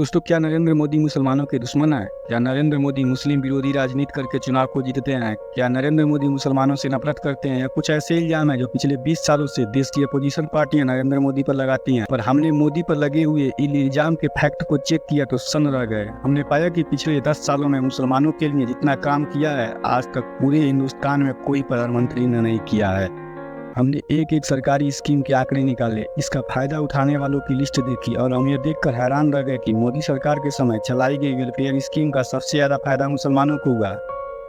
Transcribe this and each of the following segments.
दोस्तों, क्या नरेंद्र मोदी मुसलमानों के दुश्मन है? क्या नरेंद्र मोदी मुस्लिम विरोधी राजनीति करके चुनाव को जीतते हैं? क्या नरेंद्र मोदी मुसलमानों से नफरत करते हैं? या कुछ ऐसे इल्जाम है जो पिछले 20 सालों से देश की अपोजिशन पार्टियां नरेंद्र मोदी पर लगाती हैं। पर हमने मोदी पर लगे हुए इन इल्जाम के फैक्ट को चेक किया तो सन्न रह गए। हमने पाया कि पिछले 10 सालों में मुसलमानों के लिए जितना काम किया है आज तक पूरे हिंदुस्तान में कोई प्रधानमंत्री ने नहीं किया है। हमने एक एक सरकारी स्कीम के आंकड़े निकाले, इसका फायदा उठाने वालों की लिस्ट देखी और हम ये देखकर हैरान रह गए कि मोदी सरकार के समय चलाई गई वेलफेयर स्कीम का सबसे ज्यादा फायदा मुसलमानों को हुआ।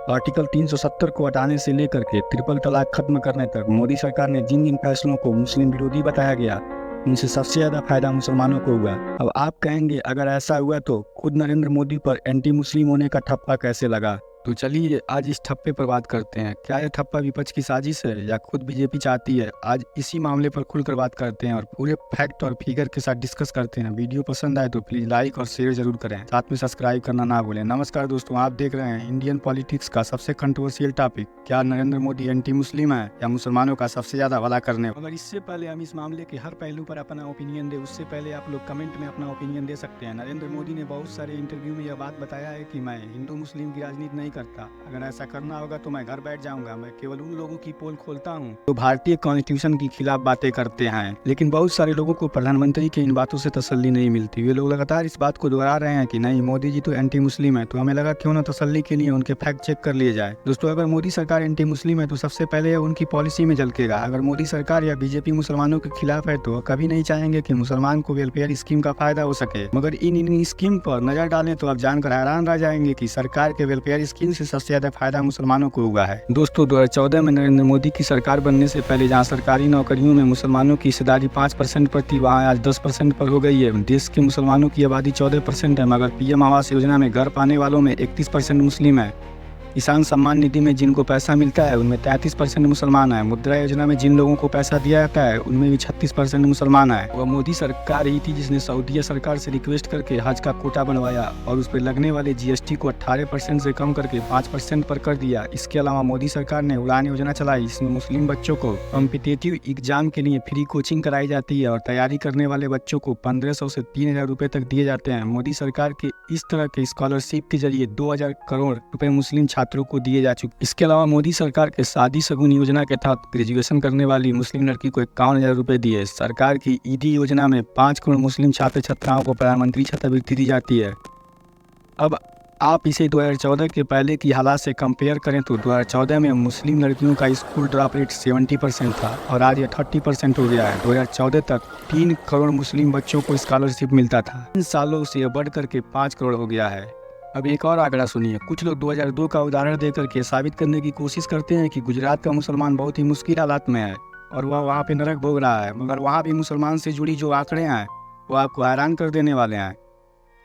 आर्टिकल 370 को हटाने से लेकर के ट्रिपल तलाक खत्म करने तक मोदी सरकार ने जिन जिन फैसलों को मुस्लिम विरोधी बताया गया उनसे सबसे ज्यादा फायदा मुसलमानों को हुआ। अब आप कहेंगे, अगर ऐसा हुआ तो खुद नरेंद्र मोदी पर एंटी मुस्लिम होने का ठप्पा कैसे लगा? तो चलिए आज इस ठप्पे पर बात करते हैं। क्या यह ठप्पा विपक्ष की साजिश है या खुद बीजेपी चाहती है? आज इसी मामले पर खुलकर बात करते हैं और पूरे फैक्ट और फिगर के साथ डिस्कस करते हैं। वीडियो पसंद आए तो प्लीज लाइक और शेयर जरूर करें, साथ में सब्सक्राइब करना ना भूलें। नमस्कार दोस्तों, आप देख रहे हैं इंडियन पॉलिटिक्स का सबसे कंट्रोवर्शियल टॉपिक, क्या नरेंद्र मोदी एंटी मुस्लिम है या मुसलमानों का सबसे ज्यादा भला करने? अगर इससे पहले हम इस मामले के हर पहलू पर अपना ओपिनियन दे, उससे पहले आप लोग कमेंट में अपना ओपिनियन दे सकते हैं। नरेंद्र मोदी ने बहुत सारे इंटरव्यू में यह बात बताया है कि मैं हिंदू मुस्लिम की राजनीति नहीं करता, अगर ऐसा करना होगा तो मैं घर बैठ जाऊंगा। मैं केवल उन लोगों की पोल खोलता हूं तो भारतीय कॉन्स्टिट्यूशन के खिलाफ बातें करते हैं। लेकिन बहुत सारे लोगों को प्रधानमंत्री की इन बातों से तसल्ली नहीं मिलती। वे लोग लगातार इस बात को दोहरा रहे हैं कि नहीं, मोदी जी तो एंटी मुस्लिम है। तो हमें लगा क्यों ना तसल्ली के लिए उनके फैक्ट चेक कर लिए जाए। दोस्तों, अगर मोदी सरकार एंटी मुस्लिम है तो सबसे पहले उनकी पॉलिसी में झलकेगा। अगर मोदी सरकार या बीजेपी मुसलमानों के खिलाफ है तो कभी नहीं चाहेंगे कि मुसलमान को वेलफेयर स्कीम का फायदा हो सके। मगर इन स्कीम पर नजर डालें तो आप जानकर हैरान रह जाएंगे कि सरकार के वेलफेयर स्कीम से सबसे ज्यादा फायदा मुसलमानों को हुआ है। दोस्तों, 2014 में नरेंद्र मोदी की सरकार बनने से पहले जहां सरकारी नौकरियों में मुसलमानों की हिस्सेदारी 5% पर थी, वहां आज 10% पर हो गई है। देश के मुसलमानों की आबादी 14% है, मगर पीएम आवास योजना में घर पाने वालों में 31% मुस्लिम है। किसान सम्मान निधि में जिनको पैसा मिलता है उनमें 33% मुसलमान है। मुद्रा योजना में जिन लोगों को पैसा दिया जाता है उनमें भी 36% मुसलमान है। वह मोदी सरकार ही थी जिसने सऊदीया सरकार से रिक्वेस्ट करके हज का कोटा बनवाया और उस पर लगने वाले जीएसटी को 18% से कम करके 5% पर कर दिया। इसके अलावा मोदी सरकार ने उड़ान योजना चलाई, जिसमें मुस्लिम बच्चों को कॉम्पिटिटिव एग्जाम के लिए फ्री कोचिंग कराई जाती है और तैयारी करने वाले बच्चों को 1500 से 3000 रुपए तक दिए जाते हैं। मोदी सरकार के इस तरह के स्कॉलरशिप के जरिए 2000 करोड़ रुपए मुस्लिम छात्रों को दिए जा चुके। इसके अलावा मोदी सरकार के शादी शगुन योजना के तहत ग्रेजुएशन करने वाली मुस्लिम लड़की को 51,000 रुपए दिए। सरकार की ईडी योजना में 5 करोड़ मुस्लिम छात्र छात्राओं को प्रधानमंत्री छात्रवृत्ति दी जाती है। अब आप इसे 2014 के पहले की हालात से कंपेयर करें तो 2014 में मुस्लिम लड़कियों का स्कूल ड्रॉप रेट 70% था और आज ये 30% हो गया है। 2014 तक 3 करोड़ मुस्लिम बच्चों को स्कॉलरशिप मिलता था। इन सालों से यह बढ़ करके 5 करोड़ हो गया है। अब एक और आंकड़ा सुनिए। कुछ लोग 2002 का उदाहरण देकर के साबित करने की कोशिश करते हैं कि गुजरात का मुसलमान बहुत ही मुश्किल हालात में है और वह वहाँ पे नरक भोग रहा है, मगर वहाँ भी मुसलमान से जुड़ी जो आंकड़े हैं वो आपको हैरान कर देने वाले हैं।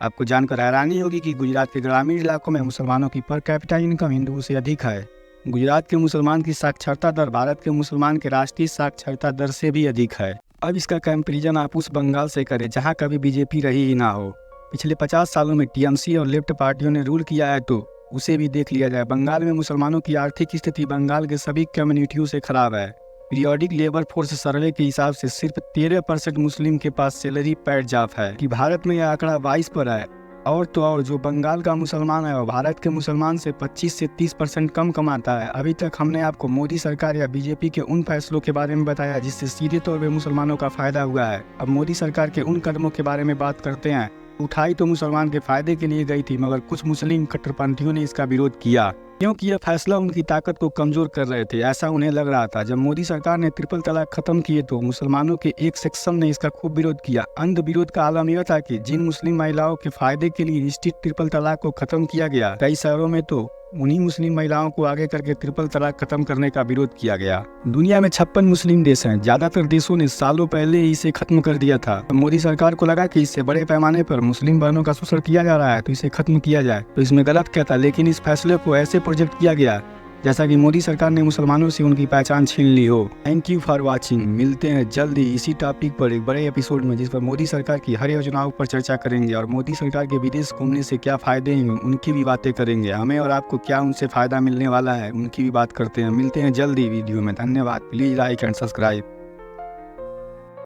आपको जानकर हैरानी होगी कि गुजरात के ग्रामीण इलाकों में मुसलमानों की पर कैपिटा इनकम हिंदुओं से अधिक है। गुजरात के मुसलमान की साक्षरता दर भारत के मुसलमान के राष्ट्रीय साक्षरता दर से भी अधिक है। अब इसका कंपेरिजन आप उस बंगाल से करें जहाँ कभी बीजेपी रही ही ना हो। पिछले 50 सालों में टीएमसी और लेफ्ट पार्टियों ने रूल किया है तो उसे भी देख लिया जाए। बंगाल में मुसलमानों की आर्थिक स्थिति बंगाल के सभी कम्युनिटियों से खराब है। पीरियोडिक लेबर फोर्स सर्वे के हिसाब से सिर्फ 13% मुस्लिम के पास सैलरी पेड जॉब है कि भारत में यह आंकड़ा 22 पर है। और तो और जो बंगाल का मुसलमान है वह भारत के मुसलमान से 25 से 30% कम कमाता है। अभी तक हमने आपको मोदी सरकार या बीजेपी के उन फैसलों के बारे में बताया जिससे सीधे तौर पर मुसलमानों का फायदा हुआ है। अब मोदी सरकार के उन कदमों के बारे में बात करते हैं। उठाई तो मुसलमान के फायदे के लिए गई थी, मगर कुछ मुस्लिम कट्टरपंथियों ने इसका विरोध किया क्योंकि यह फैसला उनकी ताकत को कमजोर कर रहे थे, ऐसा उन्हें लग रहा था। जब मोदी सरकार ने ट्रिपल तलाक खत्म किए तो मुसलमानों के एक सेक्शन ने इसका खूब विरोध किया। अंध विरोध का आलम यह था कि जिन मुस्लिम महिलाओं के फायदे के लिए स्ट्रिक्ट ट्रिपल तलाक को खत्म किया गया, कई शहरों में तो उन्हीं मुस्लिम महिलाओं को आगे करके ट्रिपल तलाक खत्म करने का विरोध किया गया। दुनिया में 56 मुस्लिम देश हैं, ज्यादातर देशों ने सालों पहले ही इसे खत्म कर दिया था। मोदी सरकार को लगा कि इससे बड़े पैमाने पर मुस्लिम बहनों का शोषण किया जा रहा है तो इसे खत्म किया जाए। तो इसमें गलत क्या था, लेकिन इस फैसले को ऐसे प्रोजेक्ट किया गया जैसा कि मोदी सरकार ने मुसलमानों से उनकी पहचान छीन ली हो। Thank you for watching. मिलते हैं जल्दी इसी टॉपिक पर एक बड़े एपिसोड में जिस पर मोदी सरकार की हर योजनाओं पर चर्चा करेंगे और मोदी सरकार के विदेश घूमने से क्या फायदे हैं उनकी भी बातें करेंगे। हमें और आपको क्या उनसे फायदा मिलने वाला है उनकी भी बात करते हैं। मिलते हैं जल्दी वीडियो में। धन्यवाद। Please like and subscribe.